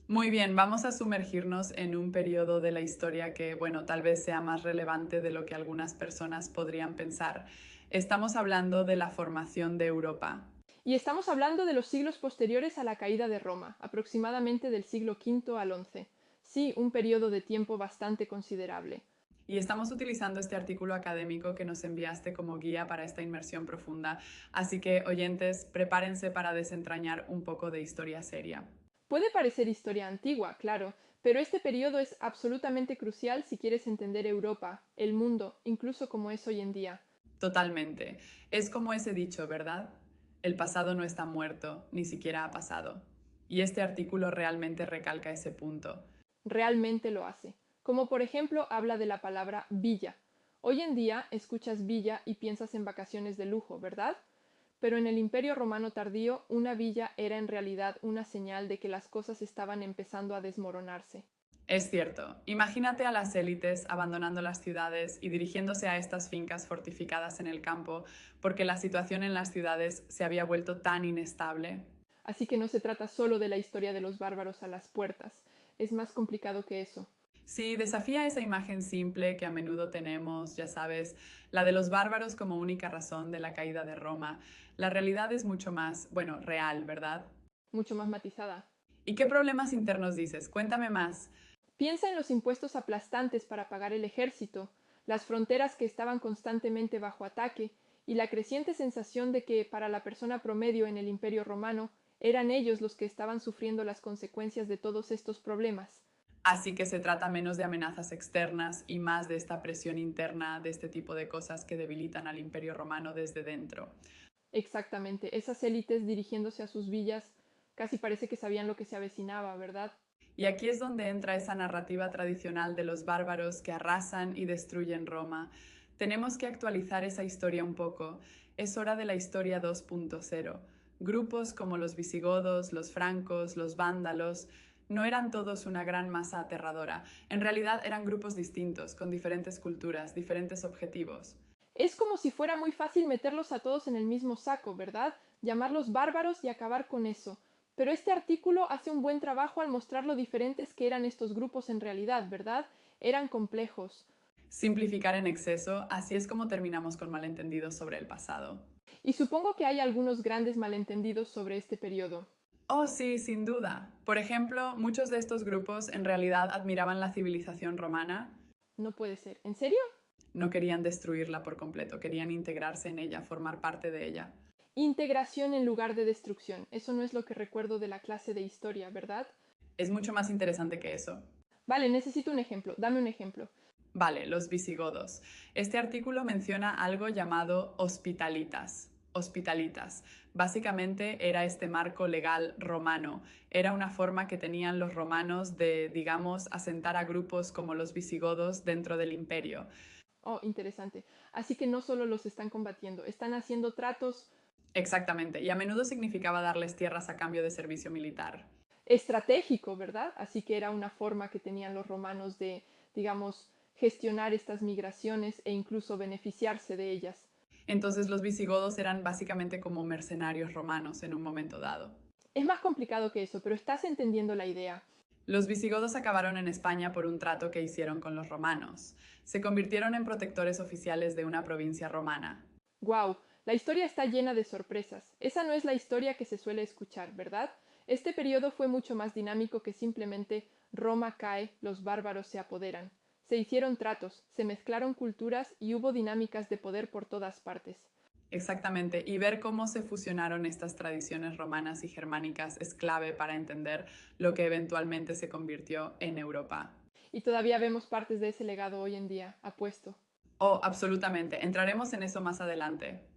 Muy bien, vamos a sumergirnos en un periodo de la historia que, bueno, tal vez sea más relevante de lo que algunas personas podrían pensar. Estamos hablando de la formación de Europa. Y estamos hablando de los siglos posteriores a la caída de Roma, aproximadamente del siglo V al XI. Sí, un periodo de tiempo bastante considerable. Y estamos utilizando este artículo académico que nos enviaste como guía para esta inmersión profunda. Así que, oyentes, prepárense para desentrañar un poco de historia seria. Puede parecer historia antigua, claro, pero este periodo es absolutamente crucial si quieres entender Europa, el mundo, incluso como es hoy en día. Totalmente. Es como ese dicho, ¿verdad? El pasado no está muerto, ni siquiera ha pasado. Y este artículo realmente recalca ese punto. Realmente lo hace. Como por ejemplo habla de la palabra villa. Hoy en día escuchas villa y piensas en vacaciones de lujo, ¿verdad? Pero en el Imperio Romano tardío, una villa era en realidad una señal de que las cosas estaban empezando a desmoronarse. Es cierto, imagínate a las élites abandonando las ciudades y dirigiéndose a estas fincas fortificadas en el campo porque la situación en las ciudades se había vuelto tan inestable. Así que no se trata solo de la historia de los bárbaros a las puertas, es más complicado que eso. Sí, desafía esa imagen simple que a menudo tenemos, ya sabes, la de los bárbaros como única razón de la caída de Roma. La realidad es mucho más, bueno, real, ¿verdad? Mucho más matizada. ¿Y qué problemas internos dices? Cuéntame más. Piensa en los impuestos aplastantes para pagar el ejército, las fronteras que estaban constantemente bajo ataque y la creciente sensación de que para la persona promedio en el Imperio Romano eran ellos los que estaban sufriendo las consecuencias de todos estos problemas. Así que se trata menos de amenazas externas y más de esta presión interna, de este tipo de cosas que debilitan al Imperio Romano desde dentro. Exactamente, esas élites dirigiéndose a sus villas casi parece que sabían lo que se avecinaba, ¿verdad? Y aquí es donde entra esa narrativa tradicional de los bárbaros que arrasan y destruyen Roma. Tenemos que actualizar esa historia un poco. Es hora de la historia 2.0. Grupos como los visigodos, los francos, los vándalos, no eran todos una gran masa aterradora. En realidad eran grupos distintos, con diferentes culturas, diferentes objetivos. Es como si fuera muy fácil meterlos a todos en el mismo saco, ¿verdad? Llamarlos bárbaros y acabar con eso. Pero este artículo hace un buen trabajo al mostrar lo diferentes que eran estos grupos en realidad, ¿verdad? Eran complejos. Simplificar en exceso, así es como terminamos con malentendidos sobre el pasado. Y supongo que hay algunos grandes malentendidos sobre este periodo. Oh, sí, sin duda. Por ejemplo, muchos de estos grupos en realidad admiraban la civilización romana, No puede ser. ¿En serio? no querían destruirla por completo, querían integrarse en ella, formar parte de ella. Integración en lugar de destrucción. Eso no es lo que recuerdo de la clase de historia, ¿verdad? Es mucho más interesante que eso. Vale, necesito un ejemplo. Dame un ejemplo. Vale, los visigodos. Este artículo menciona algo llamado hospitalitas. Hospitalitas. Básicamente era este marco legal romano. Era una forma que tenían los romanos de, digamos, asentar a grupos como los visigodos dentro del imperio. Oh, interesante. Así que no solo los están combatiendo, están haciendo tratos Exactamente, y a menudo significaba darles tierras a cambio de servicio militar. estratégico, ¿verdad? Así que era una forma que tenían los romanos de, digamos, gestionar estas migraciones e incluso beneficiarse de ellas. Entonces los visigodos eran básicamente como mercenarios romanos en un momento dado. Es más complicado que eso, pero estás entendiendo la idea. Los visigodos acabaron en España por un trato que hicieron con los romanos. Se convirtieron en protectores oficiales de una provincia romana. ¡Wow! La historia está llena de sorpresas. Esa no es la historia que se suele escuchar, ¿verdad? Este periodo fue mucho más dinámico que simplemente Roma cae, los bárbaros se apoderan. Se hicieron tratos, se mezclaron culturas y hubo dinámicas de poder por todas partes. Exactamente, y ver cómo se fusionaron estas tradiciones romanas y germánicas es clave para entender lo que eventualmente se convirtió en Europa. Y todavía vemos partes de ese legado hoy en día, apuesto. Oh, absolutamente, entraremos en eso más adelante.